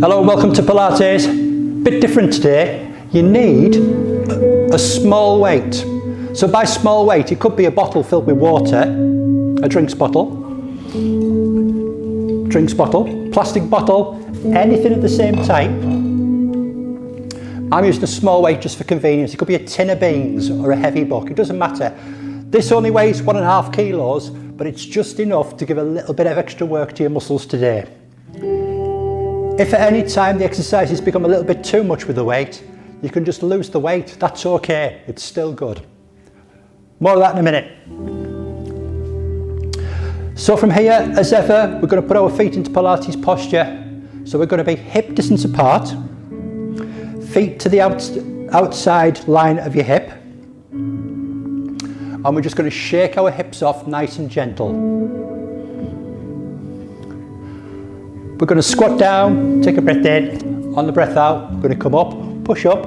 Hello and welcome to Pilates. Bit different today. You need a small weight. So by small weight, it could be a bottle filled with water, a drinks bottle, plastic bottle, anything of the same type. I'm using a small weight just for convenience. It could be a tin of beans or a heavy book, it doesn't matter. This only weighs 1.5 kilos, but it's just enough to give a little bit of extra work to your muscles today. If at any time the exercises become a little bit too much with the weight, you can just lose the weight. That's okay, it's still good. More of that in a minute. So from here, as ever, we're going to put our feet into Pilates posture. So we're going to be hip distance apart, feet to the outside line of your hip, and we're just going to shake our hips off nice and gentle. We're going to squat down, take a breath in, on the breath out, we're going to come up, push up,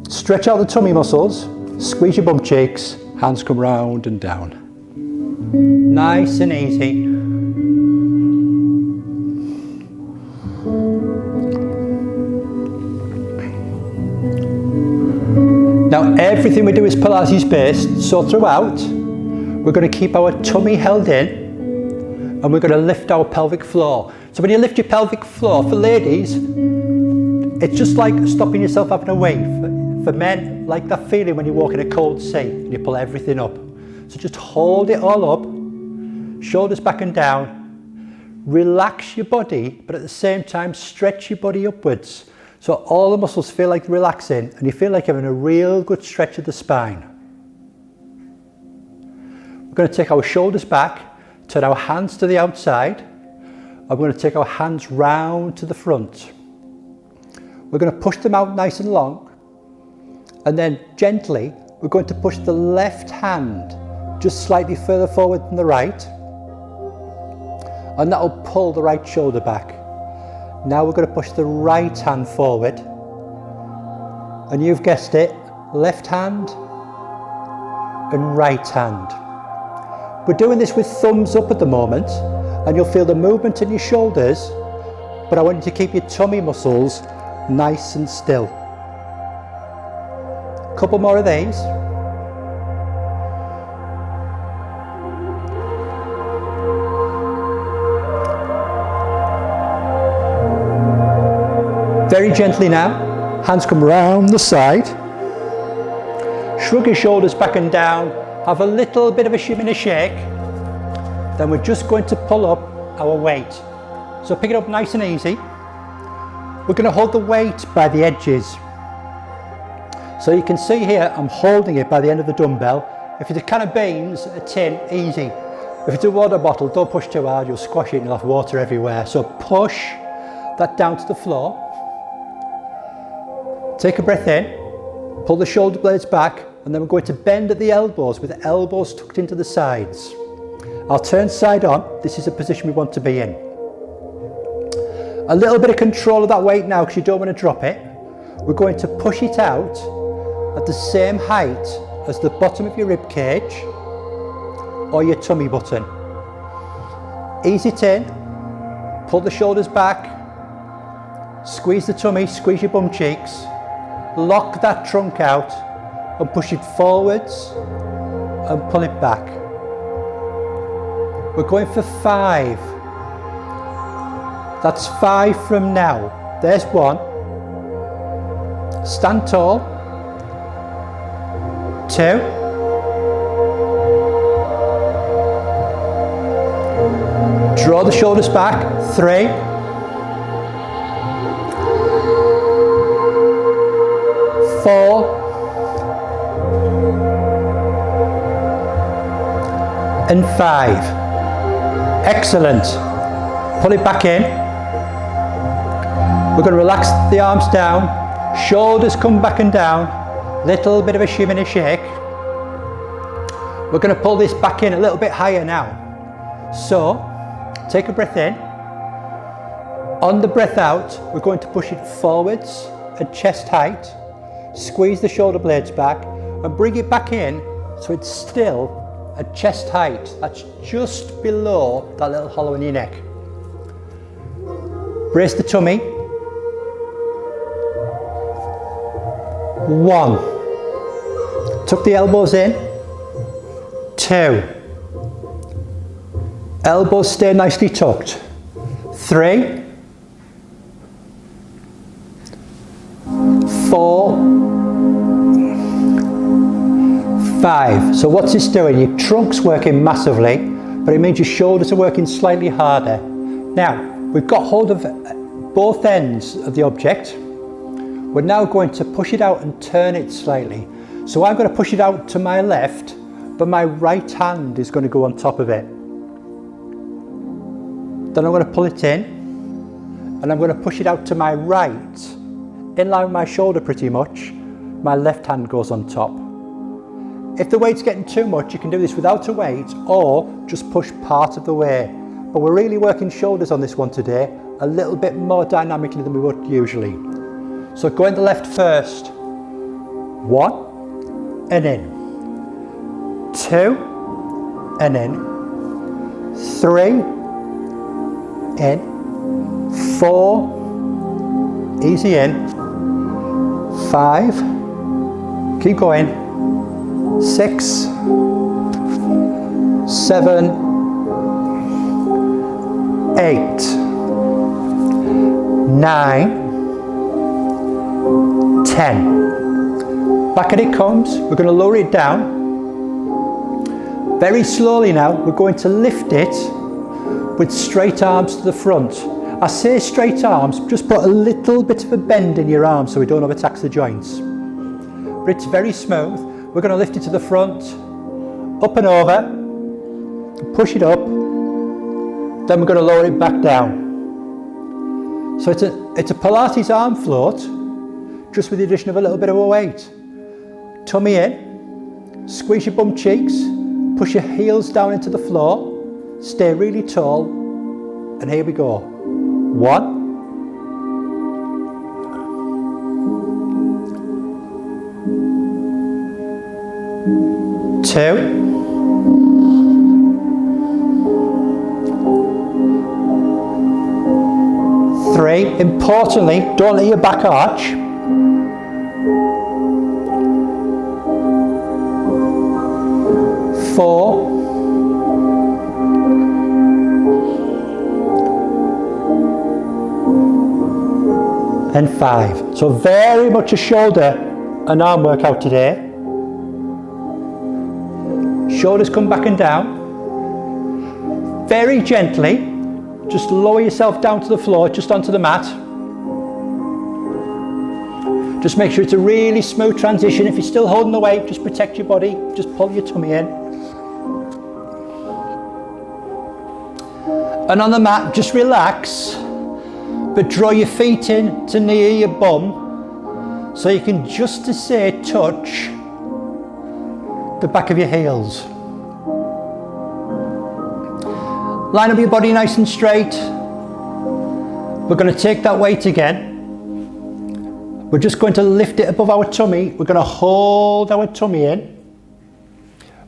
stretch out the tummy muscles, squeeze your bum cheeks, hands come round and down. Nice and easy. Now everything we do is Pilates based, so throughout we're going to keep our tummy held in and we're going to lift our pelvic floor. So when you lift your pelvic floor, for ladies, it's just like stopping yourself having a wave. For men, like that feeling when you walk in a cold sea and you pull everything up. So just hold it all up, shoulders back and down, relax your body, but at the same time stretch your body upwards. So all the muscles feel like relaxing and you feel like you're having a real good stretch of the spine. We're going to take our shoulders back, turn our hands to the outside, and we're going to take our hands round to the front. We're going to push them out nice and long, and then gently we're going to push the left hand just slightly further forward than the right, and that will pull the right shoulder back. Now we're going to push the right hand forward, and you've guessed it, left hand and right hand. We're doing this with thumbs up at the moment, and you'll feel the movement in your shoulders, but I want you to keep your tummy muscles nice and still. A couple more of these. Very gently now, hands come round the side. Shrug your shoulders back and down, have a little bit of a shimmy and a shake. Then we're just going to pull up our weight. So pick it up nice and easy. We're going to hold the weight by the edges. So you can see here, I'm holding it by the end of the dumbbell. If it's a can of beans, a tin, easy. If it's a water bottle, don't push too hard, you'll squash it and you'll have water everywhere. So push that down to the floor. Take a breath in, pull the shoulder blades back, and then we're going to bend at the elbows with the elbows tucked into the sides. I'll turn side on. This is a position we want to be in. A little bit of control of that weight now because you don't want to drop it. We're going to push it out at the same height as the bottom of your rib cage or your tummy button. Ease it in, pull the shoulders back, squeeze the tummy, squeeze your bum cheeks, lock that trunk out and push it forwards and pull it back. We're going for 5. That's 5 from now. There's 1. Stand tall. 2. Draw the shoulders back. 3. 4. And 5. Excellent. Pull it back in. We're going to relax the arms down, shoulders come back and down, little bit of a shimmy and a shake. We're going to pull this back in a little bit higher now. So, take a breath in. On the breath out, we're going to push it forwards at chest height, squeeze the shoulder blades back and bring it back in so it's still at chest height. That's just below that little hollow in your neck. Brace the tummy, 1. Tuck the elbows in. 2. Elbows stay nicely tucked. 3. 4. 5. So what's this doing? Your trunk's working massively, but it means your shoulders are working slightly harder. Now, we've got hold of both ends of the object. We're now going to push it out and turn it slightly. So I'm going to push it out to my left, but my right hand is going to go on top of it. Then I'm going to pull it in, and I'm going to push it out to my right, in line with my shoulder pretty much. My left hand goes on top. If the weight's getting too much, you can do this without a weight or just push part of the way. But we're really working shoulders on this one today, a little bit more dynamically than we would usually. So go in the left first. 1 and in. 2 and in. 3 in. 4, easy in. 5, keep going. 6, 7, 8, 9, 10. Back and it comes. We're going to lower it down. Very slowly now, we're going to lift it with straight arms to the front. I say straight arms, just put a little bit of a bend in your arms so we don't overtax the joints. But it's very smooth. We're going to lift it to the front, up and over, push it up, then we're going to lower it back down. So it's a Pilates arm float, just with the addition of a little bit of a weight. Tummy in, squeeze your bum cheeks, push your heels down into the floor, stay really tall, and here we go. 1, 2, 3. Importantly, don't let your back arch. 4, and 5. So very much a shoulder and arm workout today. Shoulders come back and down. Very gently, just lower yourself down to the floor, just onto the mat. Just make sure it's a really smooth transition. If you're still holding the weight, just protect your body. Just pull your tummy in. And on the mat, just relax, but draw your feet in to near your bum, so you can just to say touch the back of your heels. Line up your body nice and straight. We're going to take that weight again. We're just going to lift it above our tummy. We're going to hold our tummy in.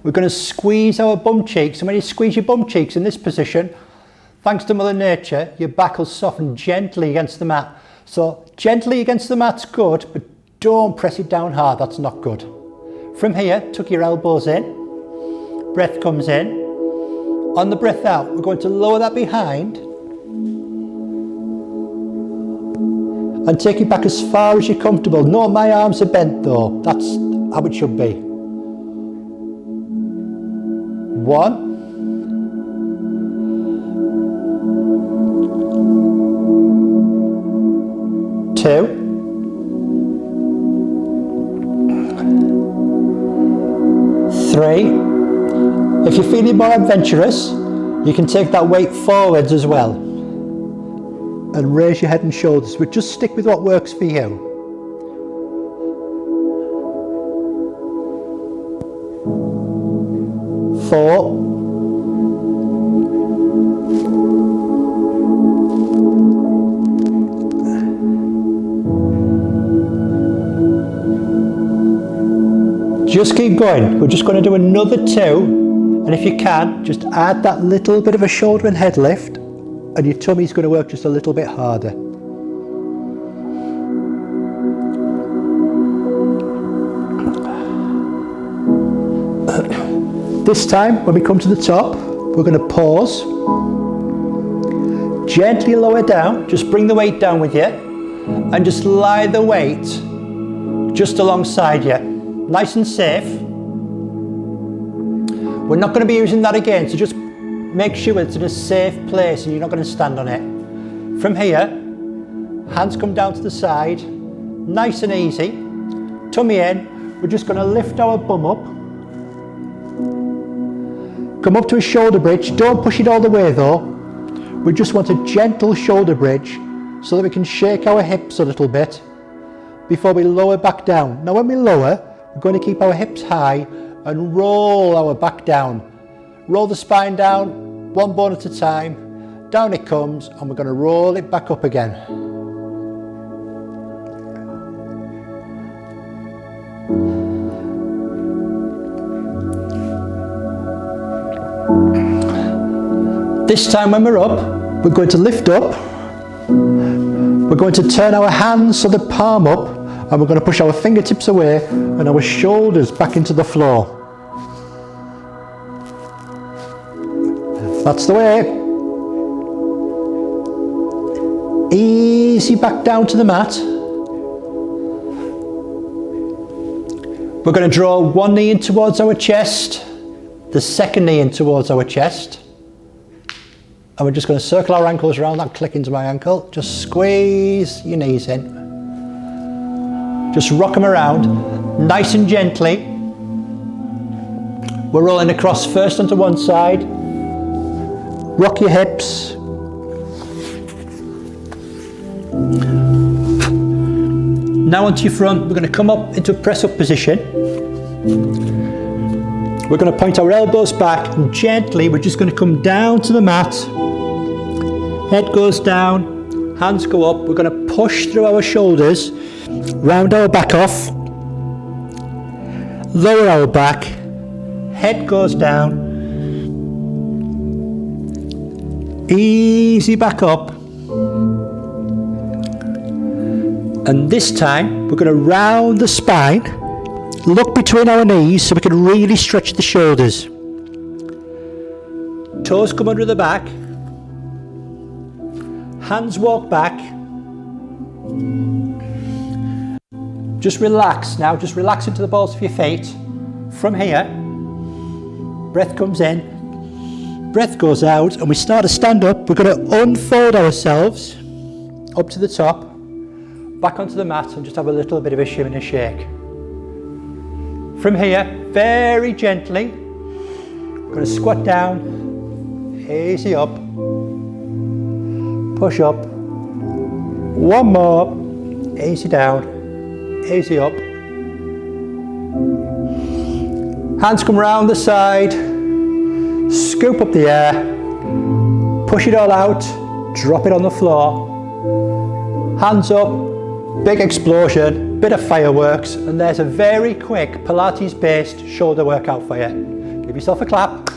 We're going to squeeze our bum cheeks. And when you squeeze your bum cheeks in this position, thanks to Mother Nature, your back will soften gently against the mat. So gently against the mat's good, but don't press it down hard. That's not good. From here, tuck your elbows in. Breath comes in. On the breath out, we're going to lower that behind and take it back as far as you're comfortable. Note my arms are bent though. That's how it should be. 1, 2, 3. If you're feeling more adventurous, you can take that weight forwards as well and raise your head and shoulders, but just stick with what works for you. 4, 5. Just keep going. We're just going to do another 2. And if you can, just add that little bit of a shoulder and head lift, and your tummy's going to work just a little bit harder. This time, when we come to the top, we're going to pause. Gently lower down, just bring the weight down with you, and just lie the weight just alongside you. Nice and safe. We're not going to be using that again, so just make sure it's in a safe place and you're not going to stand on it. From here, hands come down to the side, nice and easy. Tummy in, we're just going to lift our bum up. Come up to a shoulder bridge, don't push it all the way though. We just want a gentle shoulder bridge so that we can shake our hips a little bit before we lower back down. Now when we lower, we're going to keep our hips high and roll our back down. Roll the spine down, one bone at a time. Down it comes, and we're going to roll it back up again. This time when we're up, we're going to lift up. We're going to turn our hands so the palm up, and we're going to push our fingertips away and our shoulders back into the floor. That's the way. Easy back down to the mat. We're going to draw one knee in towards our chest, the second knee in towards our chest. And we're just going to circle our ankles around that, click into my ankle. Just squeeze your knees in. Just rock them around, nice and gently. We're rolling across first onto one side. Rock your hips. Now onto your front, we're going to come up into a press up position. We're going to point our elbows back and gently we're just going to come down to the mat. Head goes down, hands go up. We're going to push through our shoulders, round our back off, lower our back, head goes down, easy back up. And this time we're going to round the spine, look between our knees so we can really stretch the shoulders. Toes come under the back, hands walk back. Just relax now, just relax into the balls of your feet. From here, breath comes in, breath goes out, and we start to stand up. We're going to unfold ourselves up to the top, back onto the mat, and just have a little bit of a shimmy and a shake. From here, very gently, we're going to squat down, easy up, push up, one more, easy down, easy up. Hands come round the side, scoop up the air, push it all out, drop it on the floor, hands up, big explosion, bit of fireworks, and there's a very quick Pilates based shoulder workout for you. Give yourself a clap.